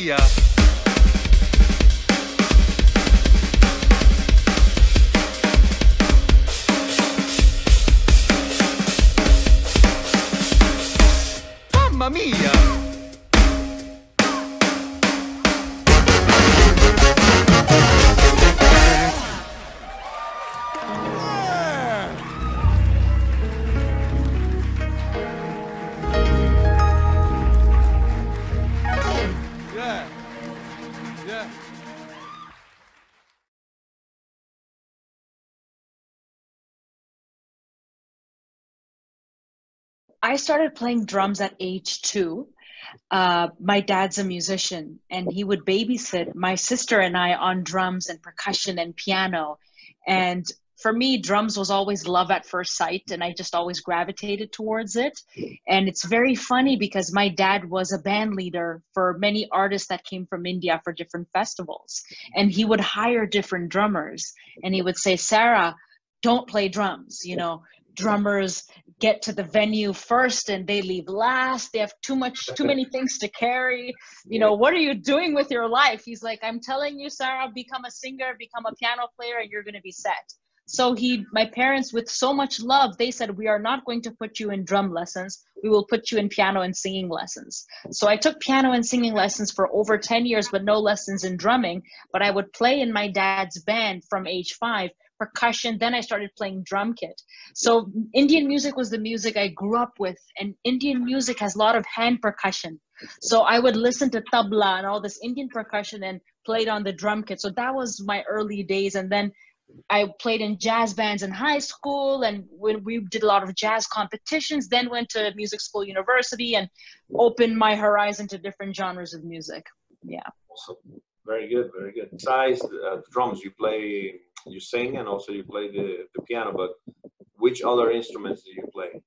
mia. Mamma mia. I started playing drums at age 2. My dad's a musician, and he would babysit my sister and I on drums and percussion and piano. And for me, drums was always love at first sight, and I just always gravitated towards it. And it's very funny because my dad was a band leader for many artists that came from India for different festivals. And he would hire different drummers, and he would say, Sarah, don't play drums, you know. Drummers get to the venue first and they leave last. They have too many things to carry. You know, what are you doing with your life? He's like, I'm telling you, Sarah, become a singer, become a piano player, and you're going to be set. So my parents, with so much love, they said, we are not going to put you in drum lessons. We will put you in piano and singing lessons. So I took piano and singing lessons for over 10 years, but no lessons in drumming. But I would play in my dad's band from age 5. Percussion, then I started playing drum kit. So Indian music was the music I grew up with, and Indian music has a lot of hand percussion. So I would listen to tabla and all this Indian percussion and played on the drum kit. So that was my early days. And then I played in jazz bands in high school, and when we did a lot of jazz competitions, then went to music school, university, and opened my horizon to different genres of music. Yeah. Awesome. Very good, very good. Besides the drums, you sing, and also you play the piano, but which other instruments do you play?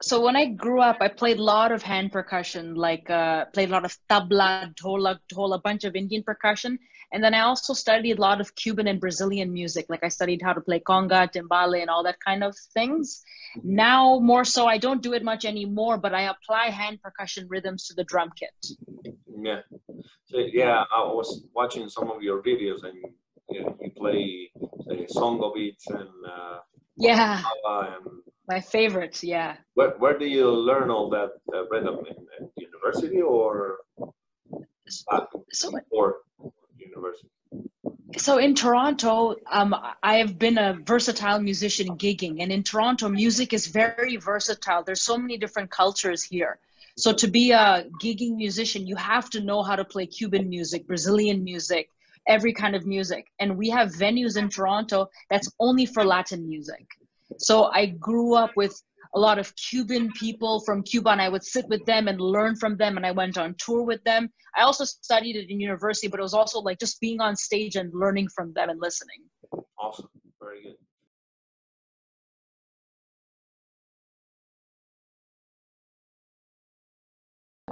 So when I grew up, I played a lot of hand percussion, like played a lot of tabla, dhol, a bunch of Indian percussion. And then I also studied a lot of Cuban and Brazilian music. Like I studied how to play conga, timbale, and all that kind of things. Now, more so, I don't do it much anymore, but I apply hand percussion rhythms to the drum kit. Yeah. So, yeah, I was watching some of your videos, and you play songo beats and yeah, and my favorites. Yeah. Where do you learn all that rhythm, in university or university? So in Toronto, I have been a versatile musician gigging, and in Toronto, music is very versatile. There's so many different cultures here. So to be a gigging musician, you have to know how to play Cuban music, Brazilian music, every kind of music. And we have venues in Toronto that's only for Latin music. So I grew up with a lot of Cuban people from Cuba, and I would sit with them and learn from them, and I went on tour with them. I also studied it in university, but it was also like just being on stage and learning from them and listening. Awesome. Very good.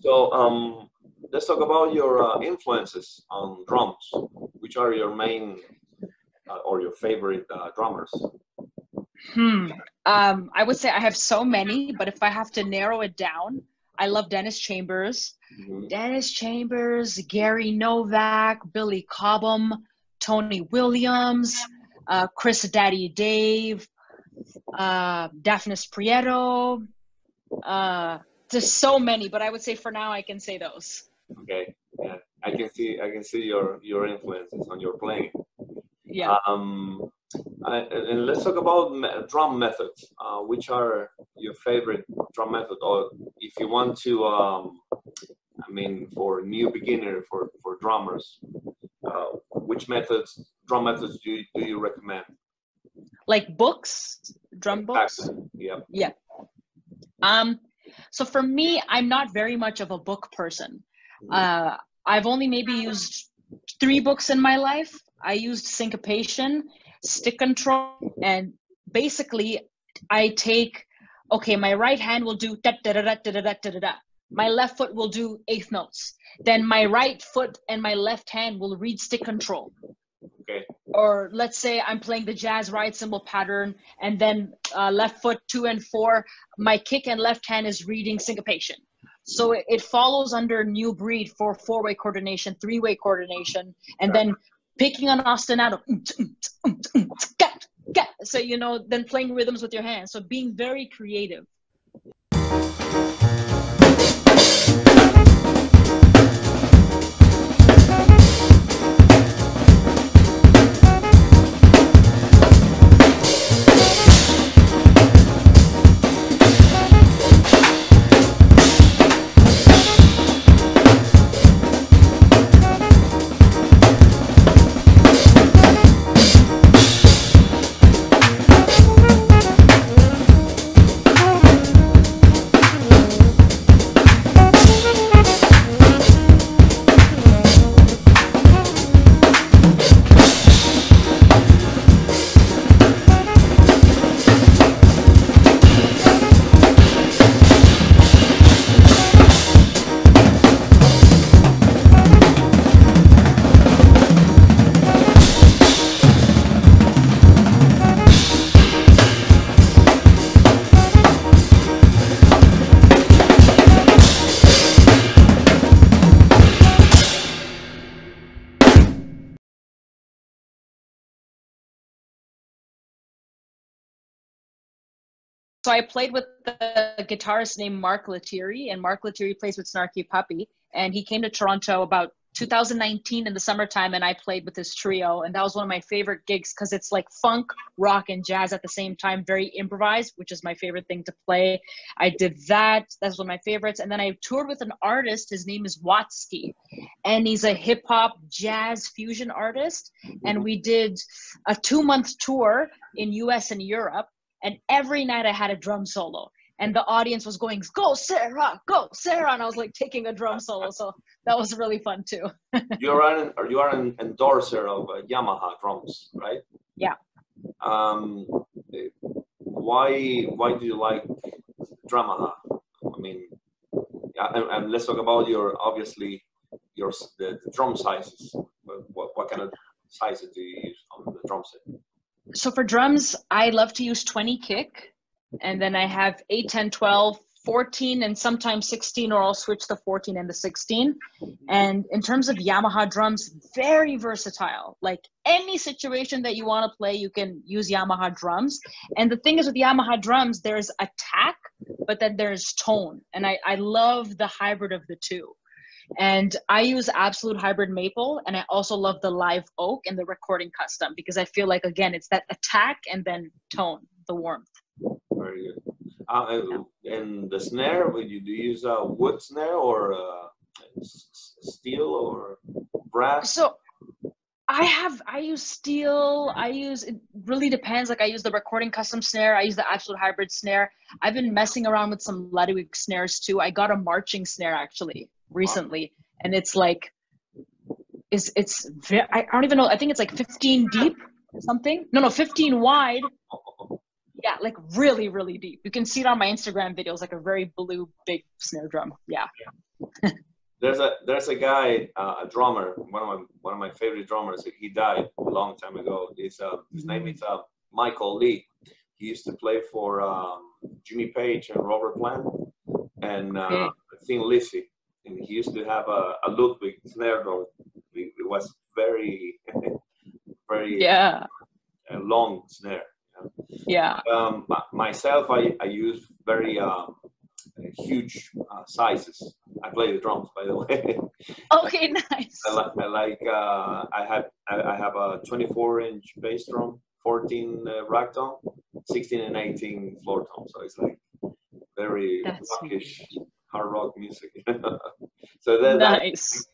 So let's talk about your influences on drums. Which are your main or your favorite drummers? I would say I have so many, but if I have to narrow it down, I love Dennis Chambers. Dennis Chambers, Gary Novak, Billy Cobham, Tony Williams, Chris Daddy Dave, Daphnis Prieto. There's so many, but I would say for now I can say those. Okay, yeah, I can see your influences on your playing. Yeah. And let's talk about drum methods. Which are your favorite drum method, or if you want to, I mean, for new beginner, for drummers, which drum methods do you recommend? Like books, drum books? Yeah. Yeah. So for me, I'm not very much of a book person. I've only maybe used 3 books in my life. I used syncopation, stick control, and basically I take, okay, my right hand will do da da da da da da da da da. My left foot will do 8th notes. Then my right foot and my left hand will read stick control. Okay. Or let's say I'm playing the jazz right cymbal pattern, and then left foot 2 and 4, my kick and left hand is reading syncopation. So it follows under new breed for 4-way coordination, 3-way coordination, and then picking an ostinato. So, you know, then playing rhythms with your hands. So being very creative. So I played with a guitarist named Mark Lettieri, and Mark Lettieri plays with Snarky Puppy. And he came to Toronto about 2019 in the summertime, and I played with his trio. And that was one of my favorite gigs because it's like funk, rock, and jazz at the same time, very improvised, which is my favorite thing to play. I did that. That's one of my favorites. And then I toured with an artist. His name is Watsky, and he's a hip hop jazz fusion artist. And we did a 2-month tour in US and Europe. And every night I had a drum solo, and the audience was going, "Go Sarah, go Sarah!" And I was like taking a drum solo, so that was really fun too. you are an endorser of Yamaha drums, right? Yeah. Why do you like Yamaha? I mean, and let's talk about the drum sizes. What kind of sizes do you use on the drum set? So for drums, I love to use 20 kick, and then I have 8, 10, 12, 14, and sometimes 16, or I'll switch the 14 and the 16. And in terms of Yamaha drums, very versatile. Like any situation that you want to play, you can use Yamaha drums. And the thing is with Yamaha drums, there's attack, but then there's tone. And I love the hybrid of the two. And I use Absolute Hybrid Maple, and I also love the Live Oak and the Recording Custom because I feel like, again, it's that attack and then tone, the warmth. Very good. And the snare, do you use a wood snare or steel or brass? So I use steel. It really depends. Like I use the Recording Custom snare. I use the Absolute Hybrid snare. I've been messing around with some Ludwig snares too. I got a marching snare actually recently, and it's like I don't even know, I think it's like 15 deep or something. No, 15 wide. Yeah, like really, really deep. You can see it on my Instagram videos, like a very blue big snare drum. Yeah. There's a guy, a drummer, one of my favorite drummers. He died a long time ago. His name is Michael Lee. He used to play for Jimmy Page and Robert Plant and Thin Lizzy. And he used to have a Ludwig snare drum. It was very, very long snare. Yeah. Myself, I use very huge sizes. I play the drums, by the way. Okay, nice. I have a 24-inch bass drum, 14 rack tone, 16 and 18 floor tone. So it's like very rockish, hard rock music. So that's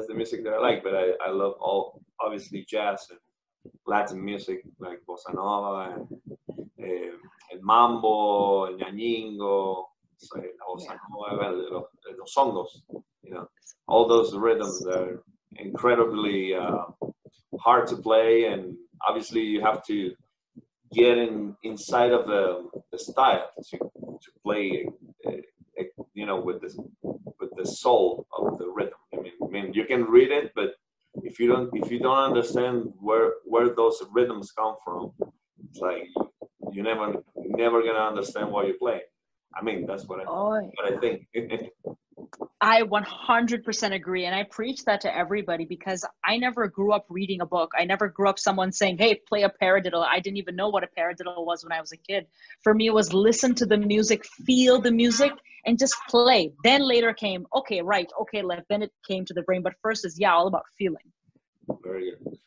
the music that I like. But I love obviously jazz and Latin music like bossa nova and mambo, el ñañingo, la bossa nova, los hongos. You know, all those rhythms are incredibly hard to play, and obviously you have to get inside of the style to play, you know, with the soul of the rhythm. I mean, you can read it, but if you don't understand where those rhythms come from, it's like you're never gonna understand what you're playing. I mean, that's what I think. I 100% agree. And I preach that to everybody because I never grew up reading a book. I never grew up someone saying, hey, play a paradiddle. I didn't even know what a paradiddle was when I was a kid. For me, it was listen to the music, feel the music, and just play. Then later came, okay, right, okay, left. Then it came to the brain. But first is, yeah, all about feeling. Very good.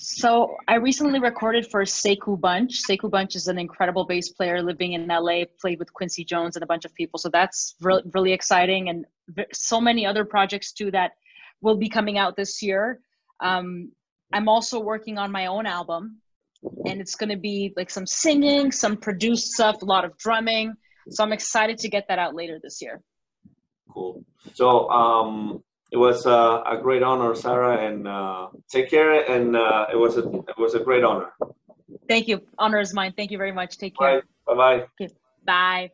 So I recently recorded for Sekou Bunch. Sekou Bunch is an incredible bass player living in LA, played with Quincy Jones and a bunch of people. So that's really exciting. And so many other projects too that will be coming out this year. I'm also working on my own album, and it's going to be like some singing, some produced stuff, a lot of drumming. So I'm excited to get that out later this year. Cool. So it was a great honor, Sarah, and take care. And it was a great honor. Thank you. Honor is mine. Thank you very much. Take care. Bye. Bye-bye. Okay. Bye.